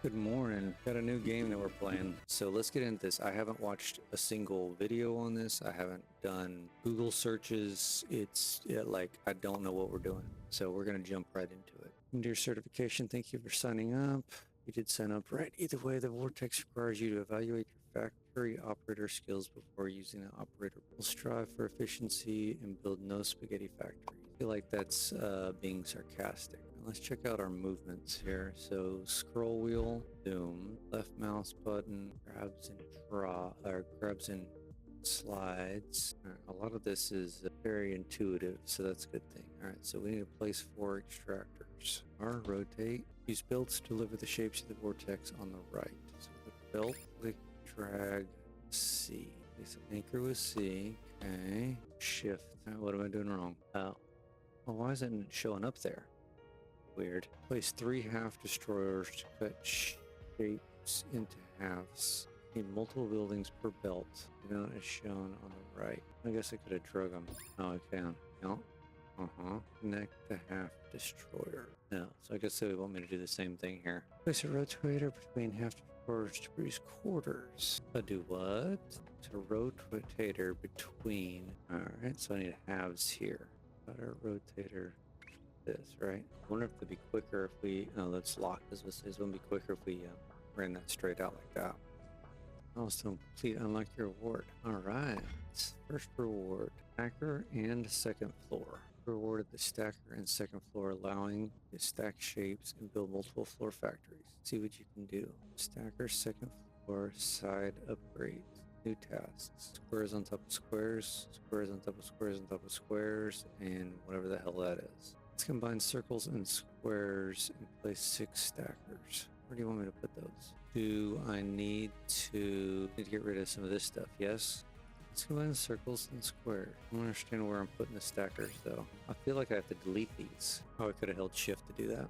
Good morning. Got a new game that we're playing. So let's get into this. I haven't watched a single video on this. I haven't done Google searches. Like I don't know what we're doing. So we're going to jump right into it. Dear certification, thank you for signing up. You did sign up right. Either way, the Vortex requires you to evaluate your factory operator skills before using the operator. We'll strive for efficiency and build no spaghetti factory. I feel like that's being sarcastic. Let's check out our movements here. So scroll wheel, zoom, left mouse button, grabs and slides. All right, a lot of this is very intuitive, so that's a good thing. All right, so we need to place 4 extractors. R, rotate. Use belts to deliver the shapes of the vortex on the right. So the belt, click, drag, C. Place anchor with C. Okay. Shift. What am I doing wrong? Oh. Well, why isn't it showing up there? Weird. Place 3 half destroyers to cut shapes into halves. Need multiple buildings per belt. Amount is shown on the right. I guess I could have drug them. Oh, I can. No. Connect the half destroyer. No. So I guess they want me to do the same thing here. Place a rotator between half destroyers to produce quarters. I do what? It's a rotator between. Alright, so I need halves here. Got our rotator. This, right? I wonder if it'd be quicker if we, no, that's locked. This wouldn't be quicker if we ran that straight out like that. Milestone complete, unlock your reward. All right, first reward, stacker and second floor. Rewarded the stacker and second floor, allowing to stack shapes and build multiple floor factories. See what you can do. Stacker, second floor, side upgrades. New tasks. Squares on top of squares, squares on top of squares on top of squares, and whatever the hell that is. Let's combine circles and squares and place 6 stackers. Where do you want me to put those? Do I need to get rid of some of this stuff? Yes. Let's combine circles and squares. I don't understand where I'm putting the stackers though. I feel like I have to delete these. Oh, I could have held shift to do that.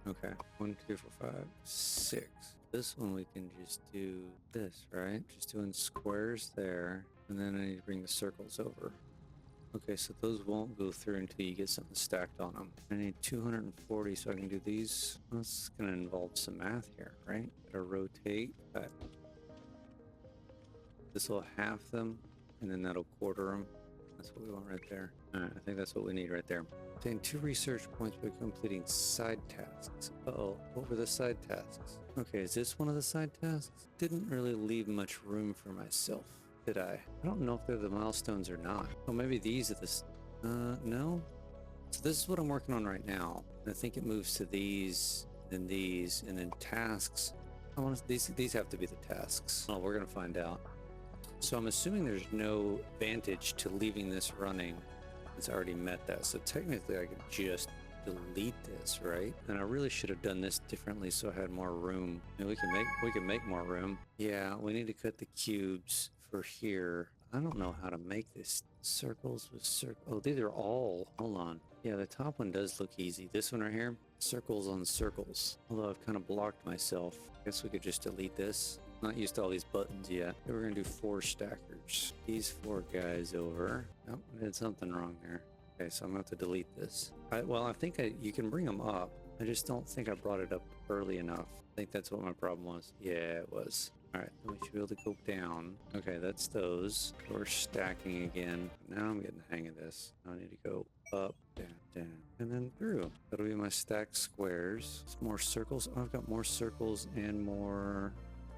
Okay. 1, 2, 3, 4, 5, 6. This one we can just do this, right? Just doing squares there. And then I need to bring the circles over. Okay, so those won't go through until you get something stacked on them. I need 240 so I can do these. That's going to involve some math here, right? Gotta rotate. Cut. This will half them, and then that'll quarter them. That's what we want right there. All right, I think that's what we need right there. Obtain 2 research points by completing side tasks. Uh-oh, what were the side tasks? Okay, is this one of the side tasks? Didn't really leave much room for myself. Did I? I don't know if they're the milestones or not. Oh, maybe these are the... no? So this is what I'm working on right now. I think it moves to these, and then tasks. I want these have to be the tasks. Oh, we're going to find out. So I'm assuming there's no advantage to leaving this running. It's already met that. So technically I could just delete this, right? And I really should have done this differently so I had more room. And we can make more room. Yeah, we need to cut the cubes for here. I don't know how to make this. Circles with circles. Oh, these are all. Hold on. Yeah, the top one does look easy. This one right here, circles on circles. Although I've kind of blocked myself. I guess we could just delete this. Not used to all these buttons yet. We're gonna do 4 stackers. These 4 guys over. Oh, I did something wrong there. Okay, so I'm gonna have to delete this. I think you can bring them up. I just don't think I brought it up early enough. I think that's what my problem was. Yeah, it was. All right, then we should be able to go down. Okay, that's those. We're stacking again. Now I'm getting the hang of this. Now I need to go up, down, down, and then through. That'll be my stacked squares. It's more circles. Oh, I've got more circles and more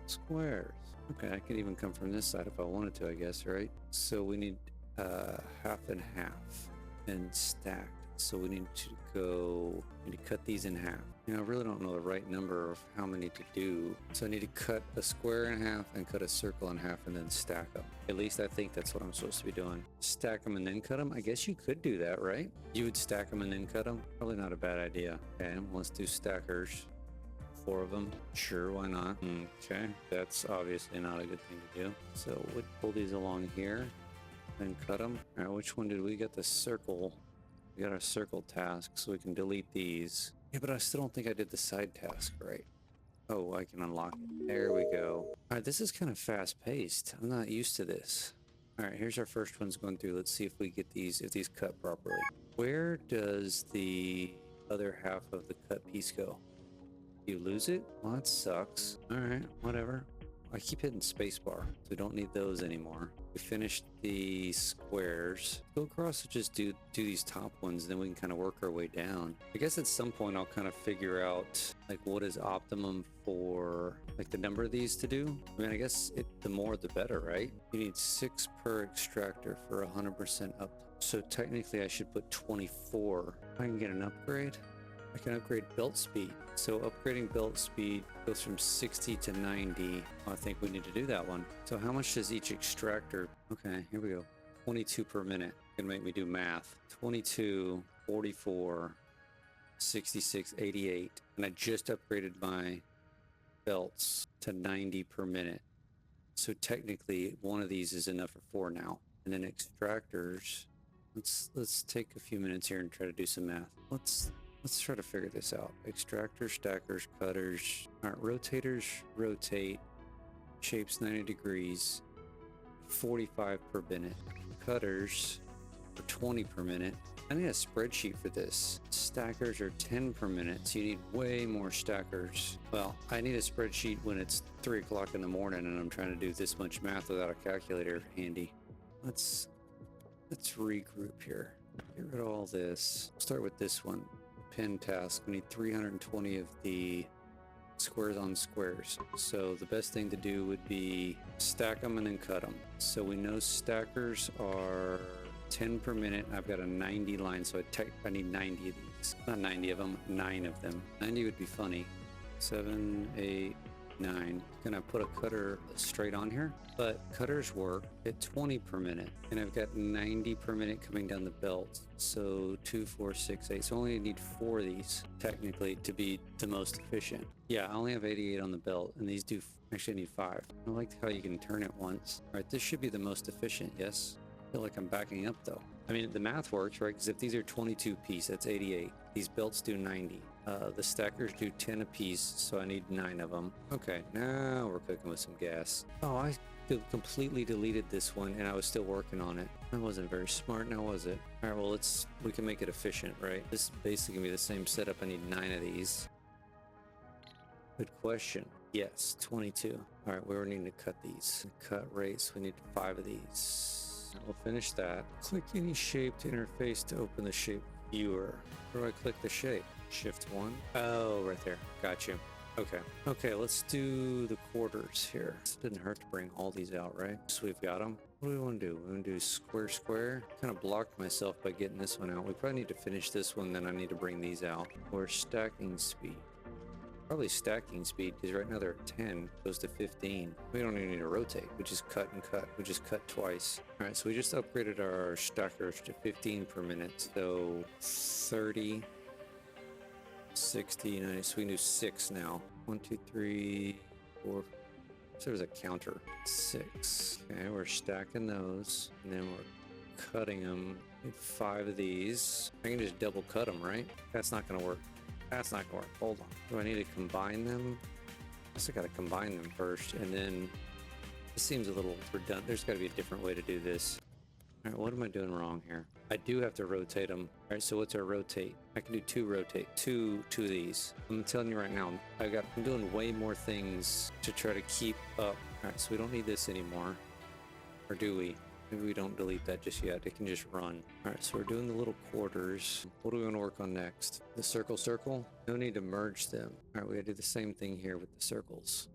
squares. Okay, I could even come from this side if I wanted to, I guess, right? So we need half and half and stacked. So we need to cut these in half. You know, I really don't know the right number of how many to do. So I need to cut a square in half and cut a circle in half and then stack them. At least I think that's what I'm supposed to be doing. Stack them and then cut them. I guess you could do that, right? You would stack them and then cut them. Probably not a bad idea. Okay, let's do stackers. 4 of them. Sure, why not? Okay, that's obviously not a good thing to do. So we'd pull these along here and cut them. All right, which one did we get? The circle. We got our circle task, so we can delete these. Yeah, but I still don't think I did the side task right. Oh, I can unlock it. There we go. All right, this is kind of fast-paced. I'm not used to this. All right, here's our first ones going through. Let's see if we get these, if these cut properly. Where does the other half of the cut piece go? You lose it? Well, that sucks. All right, whatever. I keep hitting spacebar, so we don't need those anymore. We finished the squares. Go across and just do these top ones, then we can kind of work our way down. I guess at some point I'll kind of figure out like what is optimum for like the number of these to do. I mean, I guess the more the better, right? You need 6 per extractor for 100% up. So technically I should put 24. I can get an upgrade. I can upgrade belt speed. So upgrading belt speed goes from 60 to 90. I think we need to do that one. So how much does each extractor? Okay, here we go. 22 per minute. Gonna make me do math. 22, 44, 66, 88. And I just upgraded my belts to 90 per minute. So technically one of these is enough for 4 now. And then extractors, let's take a few minutes here and try to do some math. Let's try to figure this out. Extractors, stackers, cutters. All right, rotators rotate. Shapes 90 degrees. 45 per minute. Cutters are 20 per minute. I need a spreadsheet for this. Stackers are 10 per minute, so you need way more stackers. Well, I need a spreadsheet when it's 3 o'clock in the morning and I'm trying to do this much math without a calculator handy. Let's regroup here. Get rid of all this. Start with this one. Pin task. We need 320 of the squares on squares. So the best thing to do would be stack them and then cut them. So we know stackers are 10 per minute. I've got a 90 line, so I need 90 of these. Not 90 of them, 9 of them. 90 would be funny. 7, 8, 9. Gonna put a cutter straight on here, but cutters work at 20 per minute, and I've got 90 per minute coming down the belt. So 2, 4, 6, 8. So I only need 4 of these technically to be the most efficient. Yeah, I only have 88 on the belt, and these do actually need 5. I like how you can turn it once. All right, this should be the most efficient. Yes. I feel like I'm backing up though. I mean, the math works, right? Because if these are 22 piece, that's 88. These belts do 90. The stackers do 10 a piece, so I need 9 of them. Okay, now we're cooking with some gas. Oh, I completely deleted this one, and I was still working on it. That wasn't very smart, now was it? All right, well, we can make it efficient, right? This is basically gonna be the same setup. I need 9 of these. Good question. Yes, 22. All right, we're needing to cut these. Cut rates, we need 5 of these. We'll finish that. Click any shape to interface to open the shape viewer. Where do I click the shape? Shift 1. Oh, right there. Got you. Okay. Okay, let's do the quarters here. It didn't hurt to bring all these out, right? So we've got them. What do we want to do? We want to do square, square. Kind of blocked myself by getting this one out. We probably need to finish this one, then I need to bring these out. Or stacking speed. Probably stacking speed, because right now they're at 10, goes to 15. We don't even need to rotate. We just cut and cut. We just cut twice. All right, so we just upgraded our stackers to 15 per minute. So 30, 60, 90. So we can do 6 now. 1, 2, 3, 4. So there's a counter. 6. Okay, we're stacking those, and then we're cutting them. 5 of these. I can just double cut them, right? That's not going to work. That's not going to work. Hold on. Do I need to combine them? I guess I got to combine them first, and then this seems a little redundant. There's got to be a different way to do this. All right, what am I doing wrong here? I do have to rotate them. All right, so what's our rotate? I can do 2 rotate, two of these. I'm telling you right now, I'm doing way more things to try to keep up. All right, so we don't need this anymore, or do we? Maybe we don't delete that just yet. It can just run. All right, so we're doing the little quarters. What do we want to work on next? The circle? No need to merge them. All right, we gotta do the same thing here with the circles.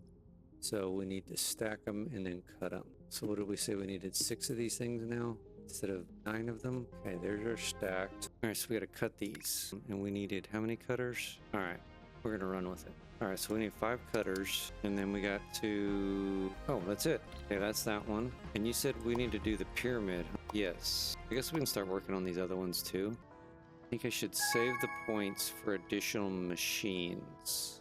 So we need to stack them and then cut them. So what did we say? We needed 6 of these things now instead of 9 of them. Okay, there's our stacked. All right, so we gotta cut these. And we needed how many cutters? All right, we're gonna run with it. All right, so we need 5 cutters, and then we got to... Oh, that's it. Okay, that's that one. And you said we need to do the pyramid. Yes. I guess we can start working on these other ones too. I think I should save the points for additional machines.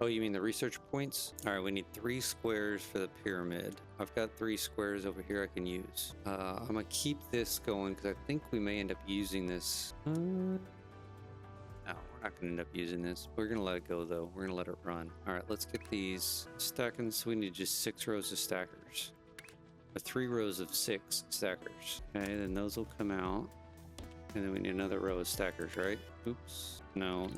Oh, you mean the research points? All right, we need 3 squares for the pyramid. I've got 3 squares over here I can use. I'm gonna keep this going because I think we may end up using this. No, we're not gonna end up using this. We're gonna let it go though. We're gonna let it run. All right, let's get these stacking. So we need just 6 rows of stackers. Or 3 rows of 6 stackers. Okay, then those will come out. And then we need another row of stackers, right? Oops. No.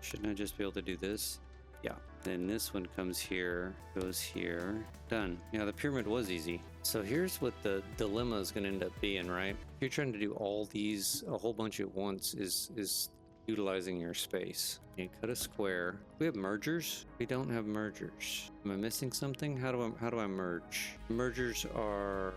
Shouldn't I just be able to do this? Yeah. Then this one comes here, goes here. Done. Yeah, the pyramid was easy. So here's what the dilemma is going to end up being, right? If you're trying to do all these, a whole bunch at once, is utilizing your space. You cut a square. We have mergers? We don't have mergers. Am I missing something? How do I merge? Mergers are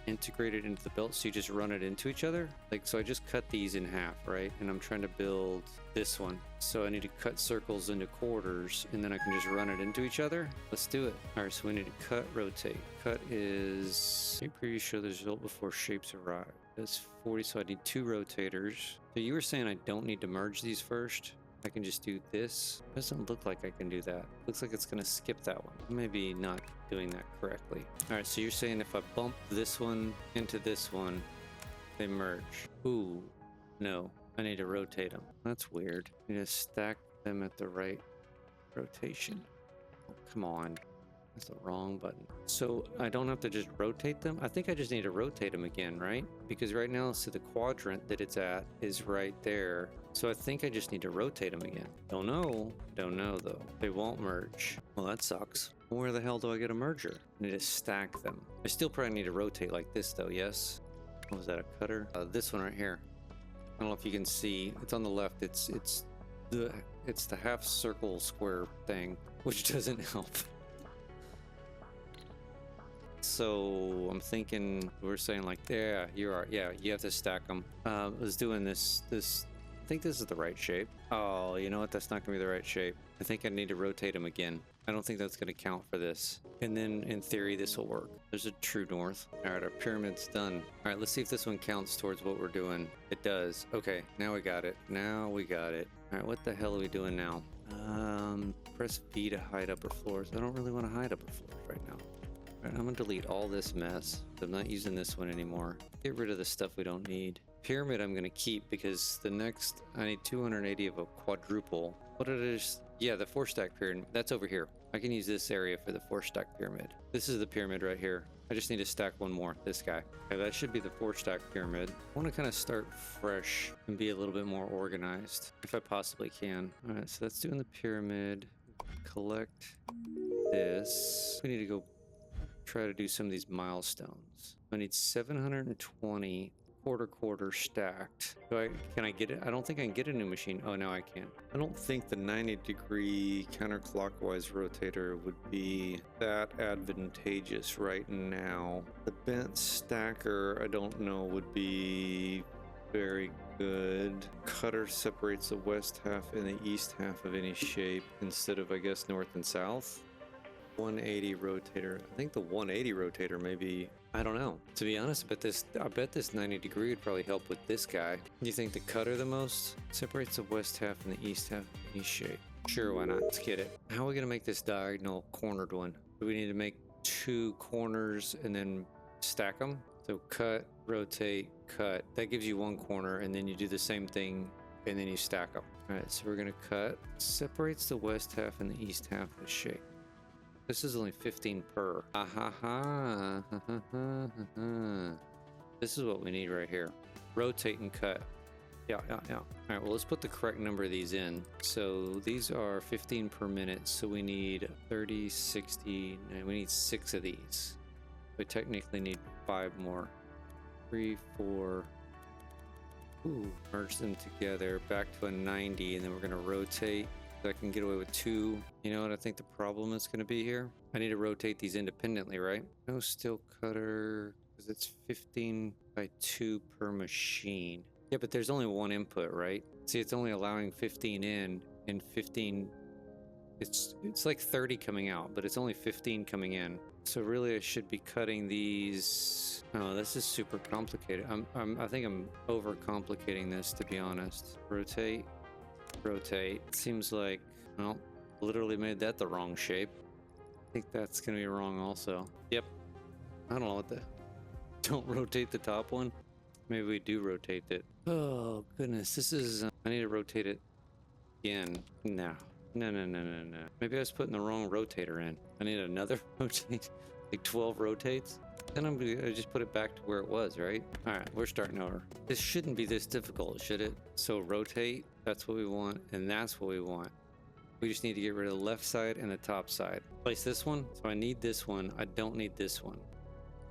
integrated into the belt, so you just run it into each other. Like, so I just cut these in half, right? And I'm trying to build this one. So I need to cut circles into quarters, and then I can just run it into each other. Let's do it. All right, so we need to cut, rotate. Cut is, preview show the result before shapes arrive. That's 40, so I need 2 rotators. So you were saying I don't need to merge these first? I can just do this. Doesn't look like I can do that. Looks like it's gonna skip that one. Maybe not doing that correctly. All right, so you're saying if I bump this one into this one, they merge. Ooh, no, I need to rotate them. That's weird. I need to stack them at the right rotation. Oh, come on. That's the wrong button. So I don't have to just rotate them. I think I just need to rotate them again, right? Because right now, so the quadrant that it's at is right there. So I think I just need to rotate them again. Don't know though. They won't merge. Well, that sucks. Where the hell do I get a merger? I need to stack them. I still probably need to rotate like this though, yes? Oh, is that a cutter? This one right here. I don't know if you can see. It's on the left. It's the half circle square thing, which doesn't help. So I'm thinking we're saying like, yeah, you have to stack them. I was doing this. I think this is the right shape. Oh, you know what? That's not gonna be the right shape. I think I need to rotate them again. I don't think that's gonna count for this. And then in theory, this will work. There's a true north. All right, our pyramid's done. All right, let's see if this one counts towards what we're doing. It does. Okay, now we got it. All right, what the hell are we doing now? Press V to hide upper floors. I don't really want to hide upper floors right now. All right, I'm gonna delete all this mess. I'm not using this one anymore. Get rid of the stuff we don't need. Pyramid I'm gonna keep because the next, I need 280 of a quadruple. What it is? Yeah, the 4-stack pyramid. That's over here. I can use this area for the 4-stack pyramid. This is the pyramid right here. I just need to stack one more, this guy. Okay, that should be the 4-stack pyramid. I want to kind of start fresh and be a little bit more organized, if I possibly can. All right, so that's doing the pyramid. Collect this. We need to go try to do some of these milestones. I need 720 quarter stacked. Can I get it? I don't think I can get a new machine. Oh, no, I can. I don't think the 90-degree counterclockwise rotator would be that advantageous right now. The bent stacker, I don't know, would be very good. Cutter separates the west half and the east half of any shape instead of, I guess, north and south. 180 rotator. I think the 180 rotator maybe, I don't know. To be honest, I bet this 90-degree would probably help with this guy. You think the cutter the most? Separates the west half and the east half of any shape. Sure, why not? Let's get it. How are we gonna make this diagonal cornered one? Do we need to make 2 corners and then stack them? So cut, rotate, cut. That gives you 1 corner, and then you do the same thing and then you stack them. All right, so we're gonna cut. Separates the west half and the east half of the shape. This is only 15 per. This is what we need right here. Rotate and cut. Yeah. All right, well, let's put the correct number of these in. So these are 15 per minute. So we need 30, 60, and we need 6 of these. We technically need 5 more. 3, 4. Ooh, merge them together back to a 90, and then we're gonna rotate. I can get away with 2. You know what I think the problem is going to be here? I need to rotate these independently, right? No steel cutter, because it's 15 by 2 per machine. Yeah, but there's only 1 input, right? See, it's only allowing 15 in and 15. It's like 30 coming out, but it's only 15 coming in. So really, I should be cutting these. Oh, this is super complicated. I think I'm overcomplicating this, to be honest. Rotate. Seems like, well, literally made that the wrong shape. I think that's gonna be wrong also. Yep. I don't know what the... Don't rotate the top one. Maybe we do rotate it. Oh, goodness. This is... I need to rotate it again. No. Maybe I was putting the wrong rotator in. I need another rotate. Like 12 rotates. Then I'm gonna just put it back to where it was, right? All right, we're starting over. This shouldn't be this difficult, should it? So rotate, that's what we want, and that's what we want. We just need to get rid of the left side and the top side. Place this one, so I need this one. I don't need this one.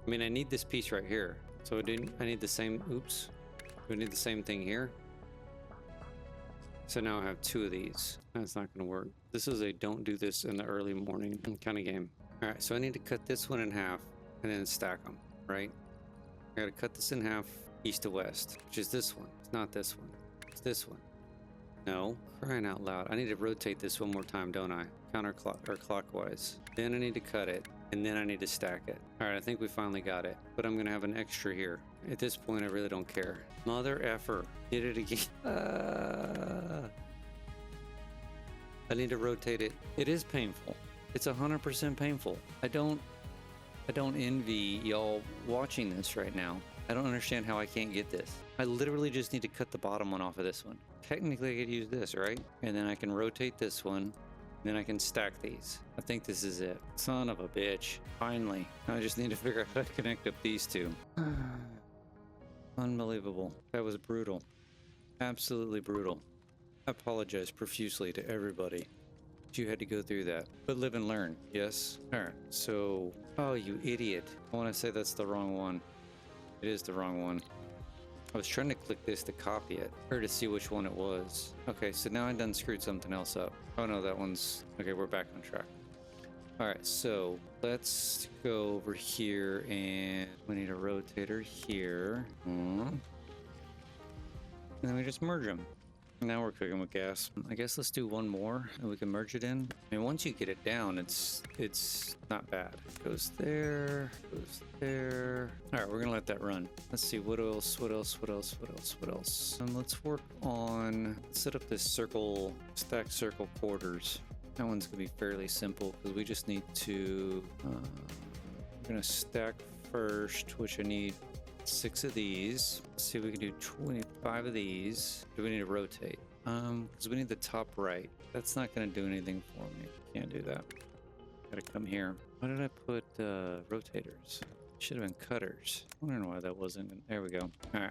I mean, I need this piece right here. So I need the same, oops. We need the same thing here. So now I have two of these. That's not gonna work. This is a don't do this in the early morning kind of game. All right, so I need to cut this one in half and then stack them, right? I gotta cut this in half east to west, which is this one. It's not this one, it's this one. No, crying out loud. I need to rotate this one more time, don't I? Clockwise. Then I need to cut it, and then I need to stack it. All right, I think we finally got it, but I'm gonna have an extra here. At this point, I really don't care. Mother effer, did it again. I need to rotate it. It is painful. It's 100% painful. I don't envy y'all watching this right now. I don't understand how I can't get this. I literally just need to cut the bottom one off of this one. Technically, I could use this, right? And then I can rotate this one. And then I can stack these. I think this is it. Son of a bitch. Finally. I just need to figure out how to connect up these two. Unbelievable. That was brutal. Absolutely brutal. I apologize profusely to everybody. You had to go through that, but live and learn. Yes. All right, so oh, you idiot. I want to say that's the wrong one. It is the wrong one. I was trying to click this to copy it or to see which one it was. Okay, so now I done screwed something else up. Oh no, that one's okay. We're back on track. All right, so let's go over here and we need a rotator here. And then we just merge them. Now we're cooking with gas. I guess let's do one more and we can merge it in. I mean, once you get it down, it's not bad. Goes there, goes there. All right, we're gonna let that run. Let's see, what else? Let's work on, set up this circle, stack circle quarters. That one's gonna be fairly simple because we just need to, we're gonna stack first, which I need 6 of these. Let's see if we can do 25 of these. Do we need to rotate? Because we need the top right. That's not going to do anything for me. Can't do that. Gotta come here. Why did I put rotators? Should have been cutters. I don't know why that wasn't. There we go. All right.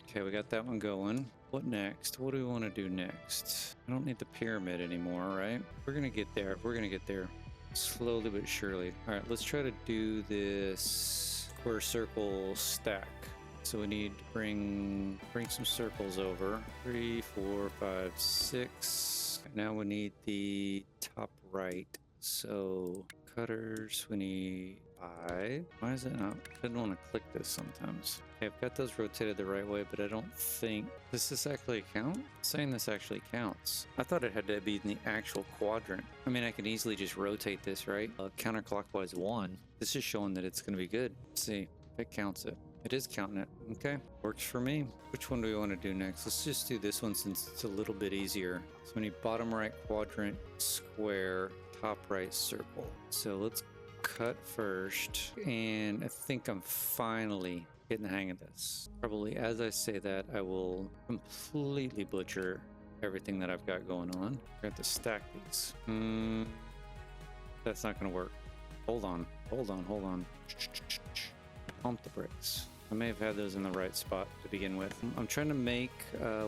Okay, we got that one going. What next? What do we want to do next? I don't need the pyramid anymore, right? We're going to get there. We're going to get there slowly but surely. All right, let's try to do this square circle stack. So we need to bring some circles over. 3, 4, 5, 6. Now we need the top right. So cutters, we need 5. Why is it not? I didn't want to click this sometimes. Okay, I've got those rotated the right way, but I don't think, does this actually count? It's saying this actually counts. I thought it had to be in the actual quadrant. I mean, I can easily just rotate this, right? Counterclockwise 1. This is showing that it's going to be good. Let's see if it counts it. It is counting it. Okay, works for me. Which one do we want to do next? Let's just do this one since it's a little bit easier. So we need bottom right quadrant, square, top right circle. So let's cut first. And I think I'm finally getting the hang of this. Probably as I say that, I will completely butcher everything that I've got going on. I have to stack these. That's not going to work. Hold on. Pump the brakes. I may have had those in the right spot to begin with. I'm trying to make,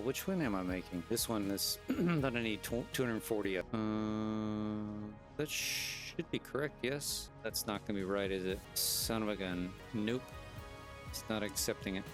which one am I making? This one is, that I need 240 of. That should be correct, yes? That's not gonna be right, is it? Son of a gun. Nope. It's not accepting it.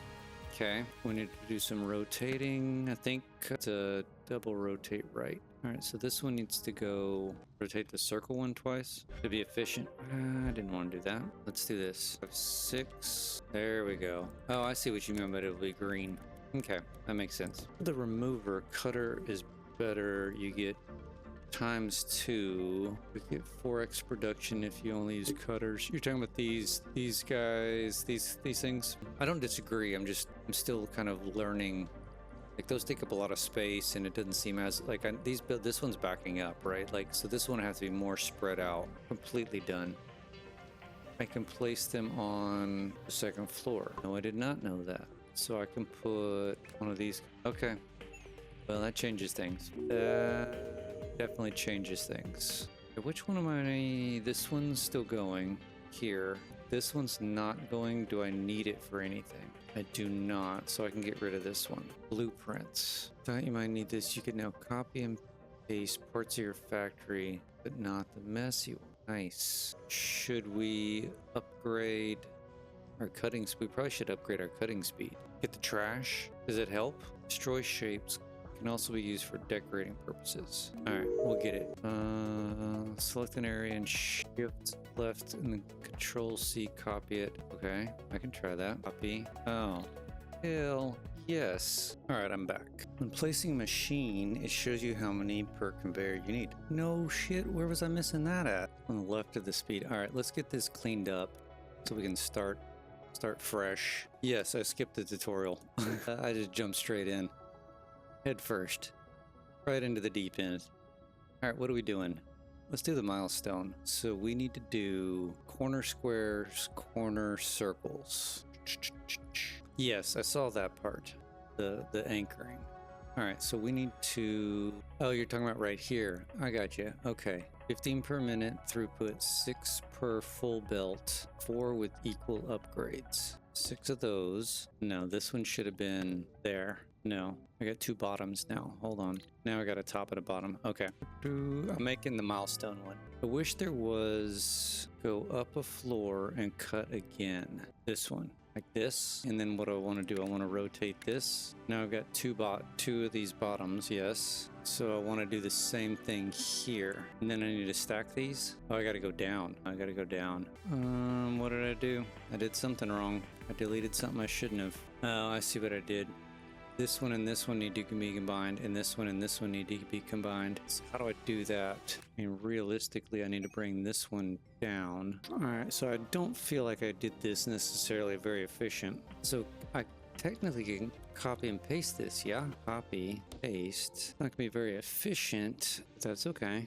Okay, we need to do some rotating. I think it's a double rotate right. All right, so this one needs to go rotate the circle one twice to be efficient. I didn't want to do that. Let's do this. 6. There we go. Oh, I see what you mean, but it'll be green. Okay, that makes sense. The remover cutter is better. You get ×2. You get 4x production if you only use cutters. You're talking about these guys, these things. I don't disagree. I'm still kind of learning. Like those take up a lot of space, and it doesn't seem as like this one's backing up, right? Like so, this one has to be more spread out. Completely done. I can place them on the second floor. No, I did not know that. So I can put one of these. Okay. Well, that changes things. Definitely changes things. Okay, which one am I? This one's still going. here. This one's not going. Do I need it for anything? I do not, so I can get rid of this one. Blueprints. Thought you might need this. You can now copy and paste parts of your factory, but not the messy one. Nice. Should we upgrade our cutting speed? We probably should upgrade our cutting speed. Get the trash. Does it help? Destroy shapes. Can also be used for decorating purposes. All right, we'll get it. Select an area and shift left and then control C, copy it. Okay, I can try that. Copy. Oh, hell yes. All right, I'm back. When placing machine, it shows you how many per conveyor you need. No shit, where was I missing that at? On the left of the speed. All right, let's get this cleaned up so we can start fresh. Yes, I skipped the tutorial. I just jumped straight in. Head first, right into the deep end. All right, what are we doing? Let's do the milestone. So we need to do corner squares, corner circles. Yes, I saw that part, the anchoring. All right, so we need to, oh, you're talking about right here. I got you. Okay. 15 per minute throughput, 6 per full belt, 4 with equal upgrades. 6 of those. No, this one should have been there. No, I got 2 bottoms now. Hold on. Now I got a top and a bottom. Okay. I'm making the milestone one. I wish there was go up a floor and cut again. This one. Like this. And then what do I want to do? I want to rotate this. Now I've got 2 of these bottoms. Yes. So I want to do the same thing here. And then I need to stack these. Oh, I got to go down. I got to go down. What did I do? I did something wrong. I deleted something I shouldn't have. Oh, I see what I did. This one and this one need to be combined, and this one need to be combined. So how do I do that? I mean, realistically, I need to bring this one down. All right, so I don't feel like I did this necessarily very efficient. So I technically can copy and paste this, yeah? Copy, paste. It's not gonna be very efficient, but that's okay.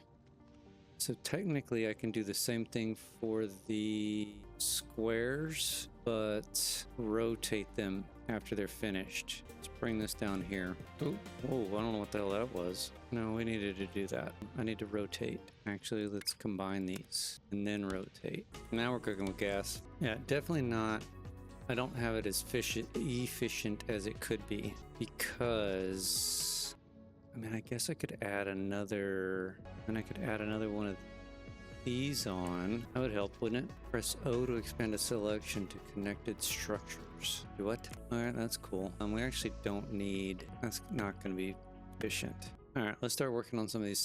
So technically I can do the same thing for the squares, but rotate them after they're finished. Let's bring this down here. Oh, whoa, I don't know what the hell that was. No, we needed to do that. I need to rotate. Actually, let's combine these and then rotate. Now we're cooking with gas. Yeah, definitely not. I don't have it as efficient as it could be because, I mean, I guess I could add another, and I could add another one of these on. That would help, wouldn't it? Press O to expand a selection to connected structures. Do what? All right, that's cool. We actually don't need, that's not going to be efficient. All right, let's start working on some of these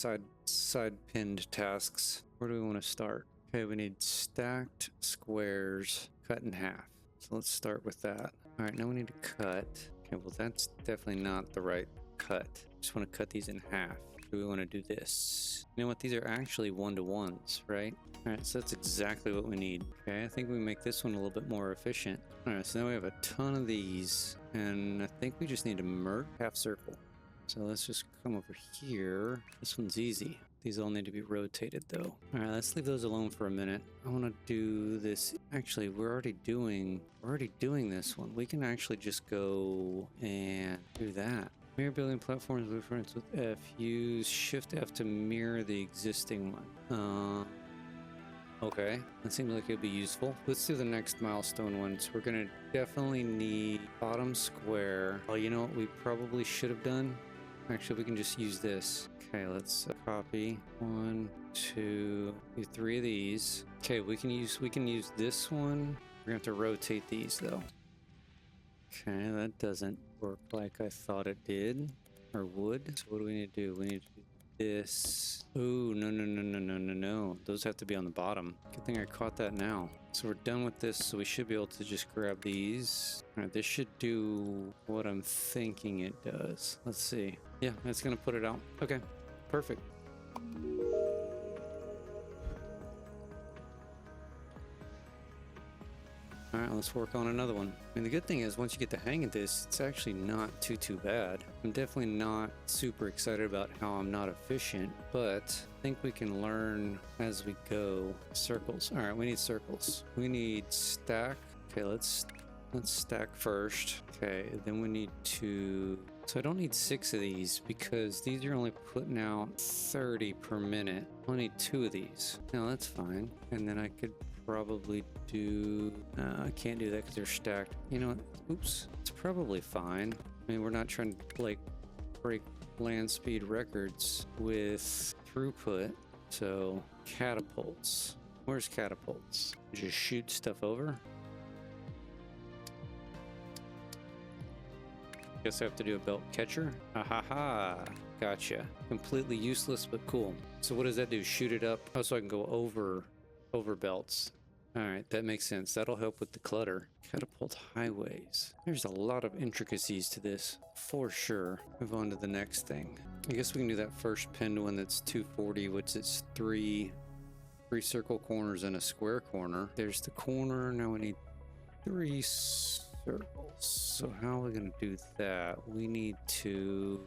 side pinned tasks. Where do we want to start? Okay, we need stacked squares cut in half. So let's start with that. All right, now we need to cut. Okay, well, that's definitely not the right cut. Just want to cut these in half. Do we want to do this? You know what? These are actually 1-to-1s, right? All right, so that's exactly what we need. Okay, I think we make this one a little bit more efficient. All right, so now we have a ton of these, and I think we just need to merge half circle. So let's just come over here. This one's easy. These all need to be rotated though. All right, let's leave those alone for a minute. I want to do this. Actually, we're already doing this one. We can actually just go and do that. Mirror building platforms blueprints with F. Use Shift F to mirror the existing one. Okay, that seems like it'd be useful. Let's do the next milestone ones. We're gonna definitely need bottom square. Oh, you know what we probably should have done? Actually, we can just use this. Okay, let's copy 1, 2, 3 of these. Okay, we can use this one. We're gonna have to rotate these though. Okay, that doesn't work like I thought it did or would. So what do we need to do? We need to do this. Oh, no. Those have to be on the bottom. Good thing I caught that now. So we're done with this, so we should be able to just grab these. All right, this should do what I'm thinking it does. Let's see. Yeah, it's gonna put it out. Okay, perfect. All right, let's work on another one. I mean, the good thing is once you get the hang of this, it's actually not too bad. I'm definitely not super excited about how I'm not efficient, but I think we can learn as we go. Circles. All right, we need circles. We need stack. Okay, let's stack first. Okay, then we need to, so I don't need 6 of these because these are only putting out 30 per minute. I only need 2 of these. No, that's fine. And then I could probably do... I can't do that because they're stacked. You know what? Oops. It's probably fine. I mean, we're not trying to, like, break land speed records with throughput. So, catapults. Where's catapults? Just shoot stuff over? Guess I have to do a belt catcher. Ah ha ha. Gotcha. Completely useless, but cool. So what does that do? Shoot it up? Oh, so I can go over belts. All right, that makes sense. That'll help with the clutter. Catapult highways. There's a lot of intricacies to this, for sure. Move on to the next thing. I guess we can do that first pinned one that's 240, which is three circle corners and a square corner. There's the corner. Now we need 3 circles. So how are we going to do that? We need to...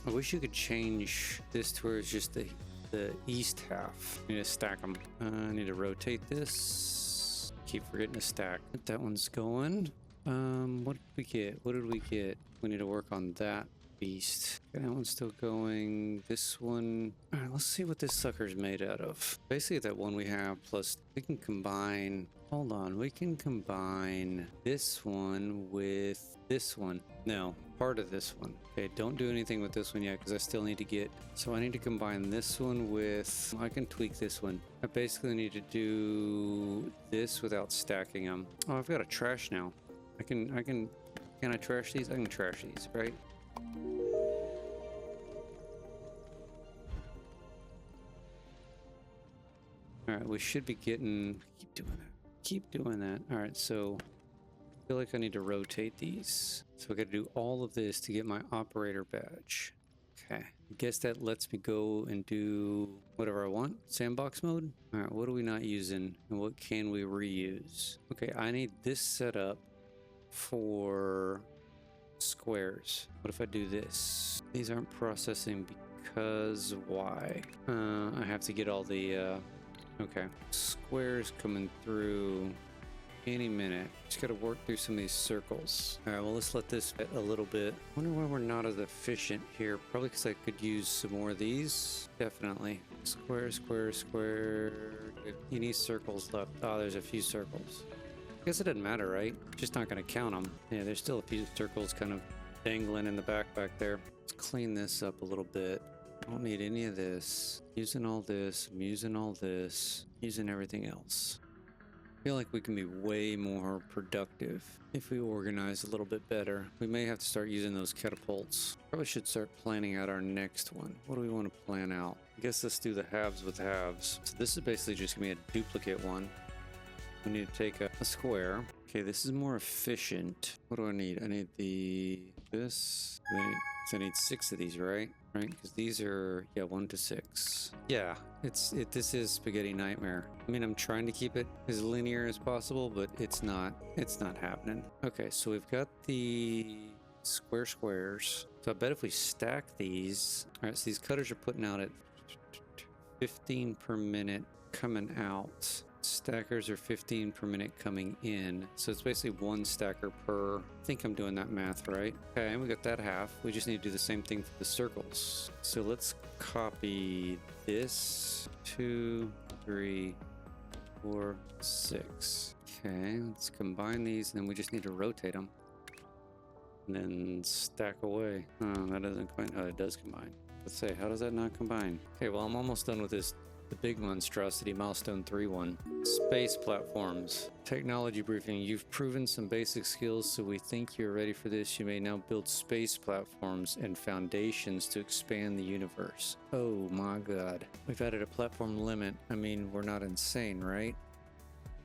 I wish you could change this to where it's just the east half. I need to stack them. I need to rotate this. Keep forgetting to stack. That one's going. What did we get? What did we get? We need to work on that beast. Okay, that one's still going. This one. All right, let's see what this sucker's made out of. Basically, that one we have, plus we can combine. Hold on, we can combine this one with this one. No, part of this one. Okay, don't do anything with this one yet because I still need to get... So I need to combine this one with... I can tweak this one. I basically need to do this without stacking them. Oh, I've got a trash now. Can I trash these? I can trash these, right? All right, we should be getting... Keep doing that. All right, so I feel like I need to rotate these. So I got to do all of this to get my operator badge. Okay, I guess that lets me go and do whatever I want. Sandbox mode. All right, what are we not using and what can we reuse? Okay, I need this set up for squares. What if I do this? These aren't processing because why? I have to get all the okay, squares coming through any minute. Just gotta work through some of these circles. All right, well, let's let this fit a little bit. Wonder why we're not as efficient here. Probably because I could use some more of these. Definitely. Square, square, square. Any circles left? Oh, there's a few circles. I guess it doesn't matter, right? Just not gonna count them. Yeah, there's still a few circles kind of dangling in the back there. Let's clean this up a little bit. I don't need any of this. Using all this, I'm using all this, using everything else. I feel like we can be way more productive if we organize a little bit better. We may have to start using those catapults. Probably should start planning out our next one. What do we want to plan out? I guess let's do the halves with halves. So this is basically just gonna be a duplicate one. We need to take a square. Okay, this is more efficient. What do I need? I need this. So I need 6 of these, right? Right, because these are 1 to 6. Yeah, this is Spaghetti Nightmare. I mean, I'm trying to keep it as linear as possible, but it's not happening. Okay, so we've got the squares. So I bet if we stack these, all right, so these cutters are putting out at 15 per minute coming out. Stackers are 15 per minute coming in. So it's basically 1 stacker per. I think I'm doing that math right. Okay, we got that half. We just need to do the same thing for the circles. So let's copy this. 2, 3, 4, 6. Okay, let's combine these and then we just need to rotate them. And then stack away. Oh, that doesn't combine. Oh, it does combine. Let's say, how does that not combine? Okay, well, I'm almost done with this. The big monstrosity, milestone 3-1. Space platforms. Technology briefing. You've proven some basic skills, so we think you're ready for this. You may now build space platforms and foundations to expand the universe. Oh my god. We've added a platform limit. I mean, we're not insane, right?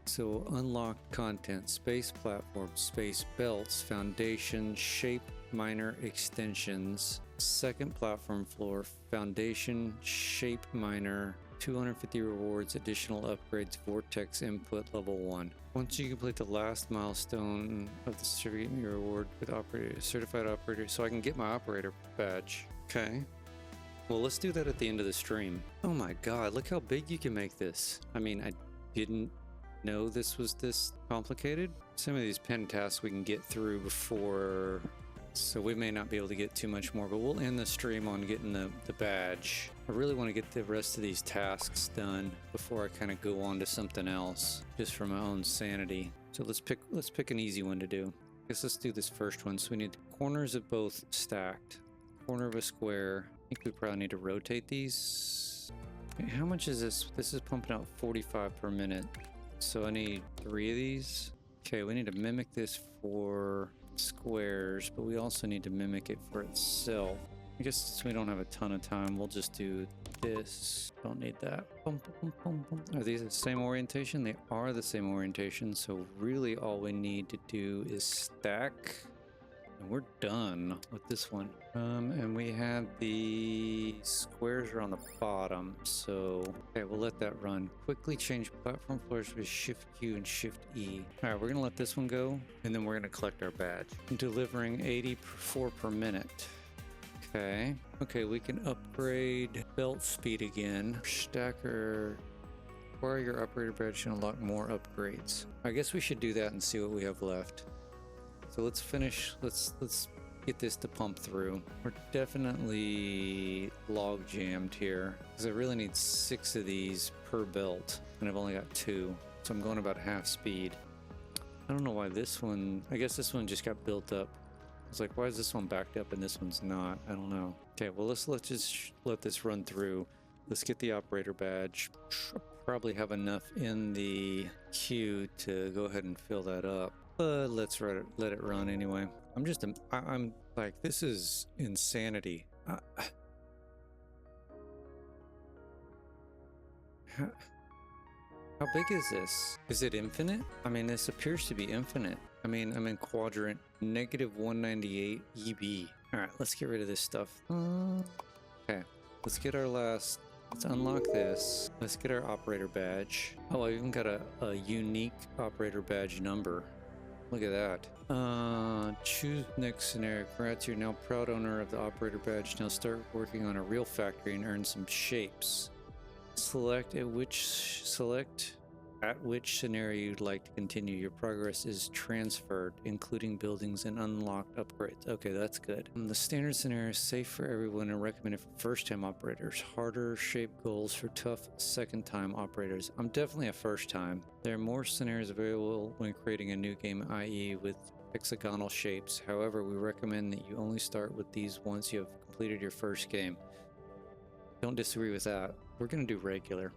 So unlocked content. Space platforms, space belts, foundations, shape minor extensions. Second platform floor, foundation, shape minor, 250 rewards, additional upgrades, vortex input level 1. Once you complete the last milestone of the certificate, you reward with certified operator, so I can get my operator badge. Okay. Well, let's do that at the end of the stream. Oh my god, look how big you can make this. I mean, I didn't know this was this complicated. Some of these pen tasks we can get through before So we may not be able to get too much more, but we'll end the stream on getting the badge. I really want to get the rest of these tasks done before I kind of go on to something else, just for my own sanity. So let's pick an easy one to do. I guess let's do this first one. So we need corners of both stacked. Corner of a square. I think we probably need to rotate these. Okay, how much is this? This is pumping out 45 per minute. So I need 3 of these. Okay, we need to mimic this for squares, but we also need to mimic it for itself. I guess since we don't have a ton of time, we'll just do this. Don't need that. Are these the same orientation? They are the same orientation, so really all we need to do is stack, and we're done with this one. And we have the squares are on the bottom, so okay, we'll let that run. Quickly change platform floors with Shift Q and Shift E. All right, we're gonna let this one go, and then we're gonna collect our badge. Delivering 84 per minute. Okay. Okay, we can upgrade belt speed again. Stacker. Acquire your operator badge to unlock more upgrades. I guess we should do that and see what we have left. So let's finish. Let's get this to pump through. We're definitely log jammed here because I really need 6 of these per belt, and I've only got 2, so I'm going about half speed. I don't know why this one. I guess this one just got built up. I was like, why is this one backed up and this one's not? I don't know. Okay, well let's just let this run through. Let's get the operator badge. Probably have enough in the queue to go ahead and fill that up. But let's let it run anyway. I'm like, this is insanity. How big is this? Is it infinite? I mean, this appears to be infinite. I mean, I'm in quadrant -198 EB. All right, let's get rid of this stuff. Okay, let's get our last. Let's unlock this. Let's get our operator badge. Oh, I even got a unique operator badge number. Look at that. Choose next scenario. Congrats, you're now proud owner of the operator badge. Now start working on a real factory and earn some shapes. Select at which scenario you'd like to continue. Your progress is transferred, including buildings and unlocked upgrades. Okay, that's good. The standard scenario is safe for everyone and recommended for first-time operators. Harder shape goals for tough second-time operators. I'm definitely a first-time. There are more scenarios available when creating a new game, i.e. with hexagonal shapes. However, we recommend that you only start with these once you have completed your first game. Don't disagree with that. We're going to do regular.